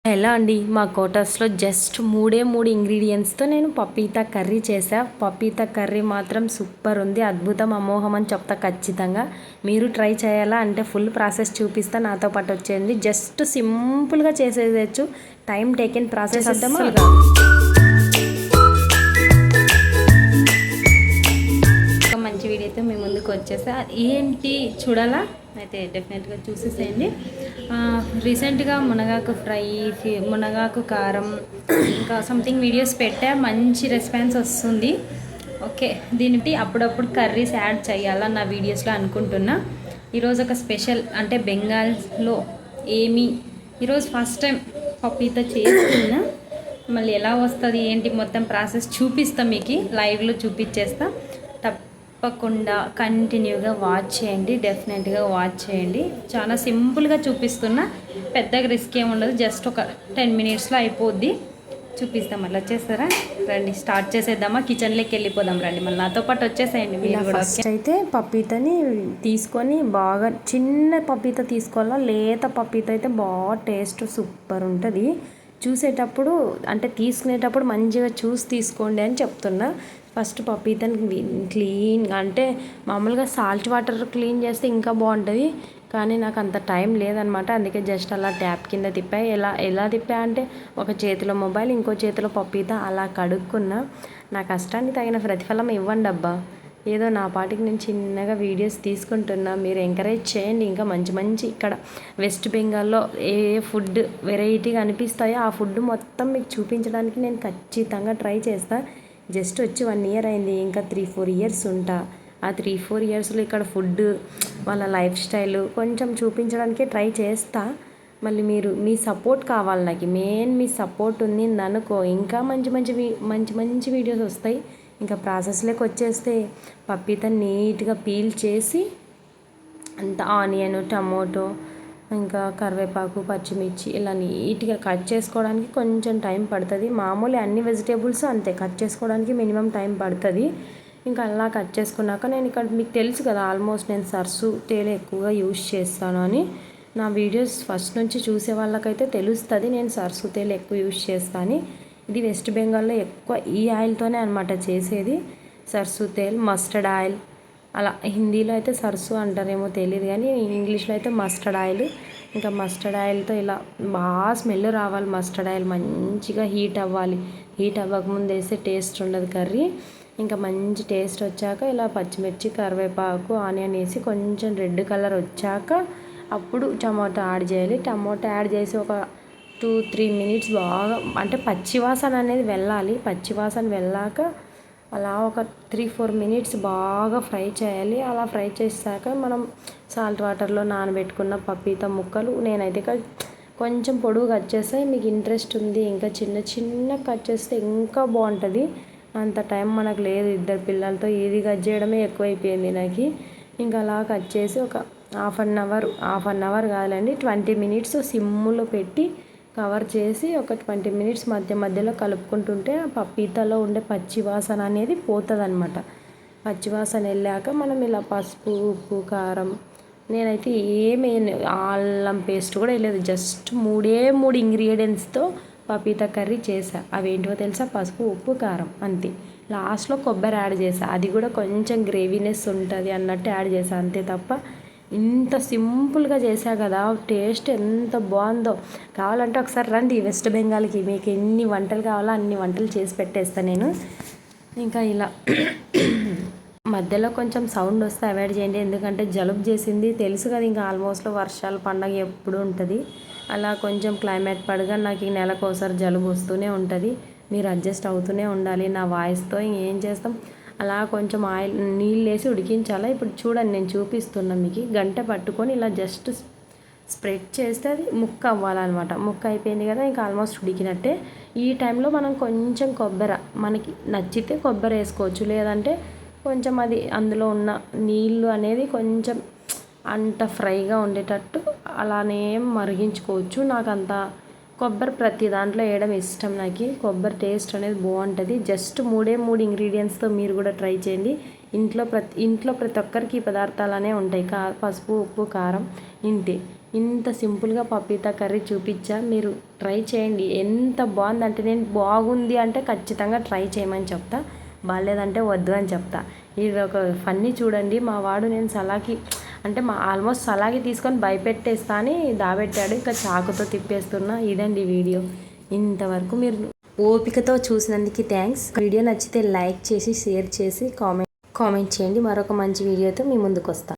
Hello అండి, మా కోటర్స్లో just మూడు ఇంగ్రీడియంట్స్తో నేను పపీతా కర్రీ చేసా. పపీతా కర్రీ మాత్రం సూపర్ ఉంది, అద్భుతం, అమోఘం అని చెప్తా ఖచ్చితంగా. మీరు ట్రై చేయాలా అంటే ఫుల్ ప్రాసెస్ చూపిస్తా, నాతో పాటు వచ్చేయండి. జస్ట్ సింపుల్గా చేసేయచ్చు, టైం టేకెన్ ప్రాసెస్ అసలుగా. మంచి వీడియోతో మీ ముందుకు వచ్చేసా. ఏంటి చూడాలా అయితే డెఫినెట్గా చూసేసేయండి. రీసెంట్గా మునగాకు ఫ్రై, మునగాకు కారం, ఇంకా సంథింగ్ వీడియోస్ పెట్టా, మంచి రెస్పాన్స్ వస్తుంది. ఓకే, దీనికి అప్పుడప్పుడు కర్రీస్ యాడ్ చేయాలా నా వీడియోస్లో అనుకుంటున్నా. ఈరోజు ఒక స్పెషల్, అంటే బెంగాల్లో ఈరోజు ఫస్ట్ టైం పపీతో చేస్తున్నా. మళ్ళీ ఎలా వస్తుంది ఏంటి మొత్తం ప్రాసెస్ చూపిస్తా, మీకు లైవ్లో చూపించేస్తా. తప్పకుండా కంటిన్యూగా వాచ్ చేయండి, డెఫినెట్గా వాచ్ చేయండి. చాలా సింపుల్గా చూపిస్తున్నా, పెద్దగా రిస్క్ ఏమి ఉండదు, జస్ట్ ఒక 10 మినిట్స్లో అయిపోద్ది. చూపిస్తాం, మళ్ళీ వచ్చేస్తారా? రండి, స్టార్ట్ చేసేద్దామా? కిచెన్లోకి వెళ్ళిపోదాం రండి, మళ్ళీ నాతో పాటు వచ్చేసేయండి మీరు కూడా. అయితే పపీతని తీసుకొని బాగా చిన్న పపీత తీసుకోవాలా, లేత పపీత అయితే బాగా టేస్ట్ సూపర్ ఉంటుంది. చూసేటప్పుడు అంటే తీసుకునేటప్పుడు మంచిగా చూసి తీసుకోండి అని చెప్తున్నా. ఫస్ట్ పపీతని క్లీన్గా, అంటే మామూలుగా సాల్ట్ వాటర్ క్లీన్ చేస్తే ఇంకా బాగుంటుంది, కానీ నాకు అంత టైం లేదనమాట. అందుకే జస్ట్ అలా ట్యాప్ కింద తిప్పా. ఎలా తిప్పా అంటే ఒక చేతిలో మొబైల్, ఇంకో చేతిలో పపీత, అలా కడుక్కున్నా. నా కష్టానికి తగిన ప్రతిఫలం ఇవ్వండి అబ్బా. ఏదో నా పాటికి నేను చిన్నగా వీడియోస్ తీసుకుంటున్నా, మీరు ఎంకరేజ్ చేయండి. ఇంకా మంచి మంచి ఇక్కడ వెస్ట్ బెంగాల్లో ఏ ఫుడ్ వెరైటీగా అనిపిస్తాయో ఆ ఫుడ్ మొత్తం మీకు చూపించడానికి నేను ఖచ్చితంగా ట్రై చేస్తాను. జస్ట్ వచ్చి 1 ఇయర్ అయింది, ఇంకా 3-4 ఇయర్స్ ఉంటా. ఆ 3-4 ఇయర్స్లో ఇక్కడ ఫుడ్, వాళ్ళ లైఫ్ స్టైల్ కొంచెం చూపించడానికే ట్రై చేస్తా. మళ్ళీ మీ సపోర్ట్ కావాలి నాకు, మెయిన్ మీ సపోర్ట్ ఉంది అనుకో, ఇంకా మంచి మంచి వీడియోస్ వస్తాయి. ఇంకా ప్రాసెస్లోకి వచ్చేస్తే పప్పీత నీట్గా పీల్ చేసి అంత ఆనియన్, టమోటో, ఇంకా కరివేపాకు, పచ్చిమిర్చి ఇలా నీట్గా కట్ చేసుకోవడానికి కొంచెం టైం పడుతుంది. మామూలు అన్ని వెజిటేబుల్స్ అంతే, కట్ చేసుకోవడానికి మినిమం టైం పడుతుంది. ఇంకా అలా కట్ చేసుకున్నాక నేను ఇక్కడ మీకు తెలుసు కదా, ఆల్మోస్ట్ నేను సర్సు తేలు ఎక్కువగా యూజ్ చేస్తాను అని. నా వీడియోస్ ఫస్ట్ నుంచి చూసే వాళ్ళకైతే తెలుస్తుంది నేను సర్సు తేలు ఎక్కువ యూజ్ చేస్తాను. ఇది వెస్ట్ బెంగాల్లో ఎక్కువ ఈ ఆయిల్తోనే అనమాట చేసేది, సర్సు తేల్, మస్టర్డ్ ఆయిల్. అలా హిందీలో అయితే సర్సు అంటారేమో తెలియదు, కానీ ఇంగ్లీష్లో అయితే మస్టర్డ్ ఆయిల్. ఇంకా మస్టర్డ్ ఆయిల్తో ఇలా బాగా స్మెల్ రావాలి, మస్టర్డ్ ఆయిల్ మంచిగా హీట్ అవ్వాలి. హీట్ అవ్వకముందు వేస్తే టేస్ట్ ఉండదు కర్రీ. ఇంకా మంచి టేస్ట్ వచ్చాక ఇలా పచ్చిమిర్చి, కరివేపాకు, ఆనియన్ వేసి కొంచెం రెడ్ కలర్ వచ్చాక అప్పుడు టమాటో యాడ్ చేయాలి. టమాటో యాడ్ చేసి ఒక 2-3 మినిట్స్ బాగా, అంటే పచ్చివాసన అనేది వెళ్ళాలి. పచ్చివాసన వెళ్ళాక అలా ఒక 3-4 మినిట్స్ బాగా ఫ్రై చేయాలి. అలా ఫ్రై చేసాక మనం సాల్ట్ వాటర్లో నానబెట్టుకున్న పపీత ముక్కలు, నేనైతే కొంచెం పొడుగు కట్ చేస్తే, మీకు ఇంట్రెస్ట్ ఉంది ఇంకా చిన్న కట్ చేస్తే ఇంకా బాగుంటుంది. అంత టైం మనకు లేదు, 2 పిల్లలతో ఇది కట్ చేయడమే ఎక్కువైపోయింది నాకు. ఇంకా అలా కట్ చేసి ఒక హాఫ్ అన్ అవర్ కాదండి, 20 మినిట్స్ సిమ్లో పెట్టి కవర్ చేసి ఒక 20 మినిట్స్ మధ్యలో కలుపుకుంటుంటే ఆ పపీతాలో ఉండే పచ్చివాసన అనేది పోతుంది అనమాట. పచ్చివాసన వెళ్ళాక మనం ఇలా పసుపు, ఉప్పు, కారం, నేనైతే ఏమి అల్లం పేస్ట్ కూడా వేయలేదు, జస్ట్ 3 ఇంగ్రీడియంట్స్తో పపీతా కర్రీ చేసా. అవేంటో తెలుసా? పసుపు, ఉప్పు, కారం, అంతే. లాస్ట్లో కొబ్బరి యాడ్ చేసా, అది కూడా కొంచెం గ్రేవీనెస్ ఉంటుంది అన్నట్టు యాడ్ చేసా, అంతే తప్ప. ఇంత సింపుల్గా చేశా కదా, టేస్ట్ ఎంత బాగుందో. కావాలంటే ఒకసారి రండి వెస్ట్ బెంగాల్కి, మీకు ఎన్ని వంటలు కావాలో అన్ని వంటలు చేసి పెట్టేస్తాను నేను. ఇంకా ఇలా మధ్యలో కొంచెం సౌండ్ వస్తే అవాయిడ్ చేయండి, ఎందుకంటే జలుబు చేసింది తెలుసు కదా. ఇంకా ఆల్మోస్ట్లో వర్షాలు పండగ ఎప్పుడు ఉంటుంది, అలా కొంచెం క్లైమేట్ పడగా నాకు ఈ నెలకోసారి జలుబు వస్తూనే ఉంటుంది. మీరు అడ్జస్ట్ అవుతూనే ఉండాలి నా వాయిస్తో. ఇంకేం చేస్తాం, అలా కొంచెం ఆయిల్ నీళ్ళు వేసి ఉడికించాలి. ఇప్పుడు చూడండి, నేను చూపిస్తున్నాను మీకు. గంట పట్టుకొని ఇలా జస్ట్ స్ప్రెడ్ చేస్తే అది ముక్క అవ్వాలన్నమాట. ముక్క అయిపోయింది కదా, ఇంకా ఆల్మోస్ట్ ఉడికినట్టే. ఈ టైంలో మనం కొంచెం కొబ్బరి, మనకి నచ్చితే కొబ్బరి వేసుకోవచ్చు, లేదంటే కొంచెం అది అందులో ఉన్న నీళ్ళు అనేది కొంచెం అంత ఫ్రైగా ఉండేటట్టు అలానే మరిగించుకోవచ్చు. నాకు అంత కొబ్బరి ప్రతి దాంట్లో వేయడం ఇష్టం, నాకు కొబ్బరి టేస్ట్ అనేది బాగుంటుంది. జస్ట్ 3 ఇంగ్రీడియంట్స్తో మీరు కూడా ట్రై చేయండి. ఇంట్లో ప్రతి ఒక్కరికి ఈ పదార్థాలనే ఉంటాయి, పసుపు, ఉప్పు, కారం, ఇంతే. ఇంత సింపుల్గా పపీతా కర్రీ చూపించా, మీరు ట్రై చేయండి. ఎంత బాగుందంటే, నేను బాగుంది అంటే ఖచ్చితంగా ట్రై చేయమని చెప్తా, బాగాలేదంటే వద్దు అని చెప్తా. ఇది ఒక ఫన్నీ చూడండి. మా వాడు నేను సలాకి అంటే ఆల్మోస్ట్ సలాకి తీసుకొని భయపెట్టేస్తా అని దాబెట్టాడు, ఇంకా చాకుతో తిప్పేస్తున్నా. ఇదండి వీడియో. ఇంతవరకు మీరు ఓపికతో చూసినందుకు థ్యాంక్స్. వీడియో నచ్చితే లైక్ చేసి షేర్ చేసి కామెంట్ చేయండి. మరొక మంచి వీడియోతో మీ ముందుకు వస్తాను.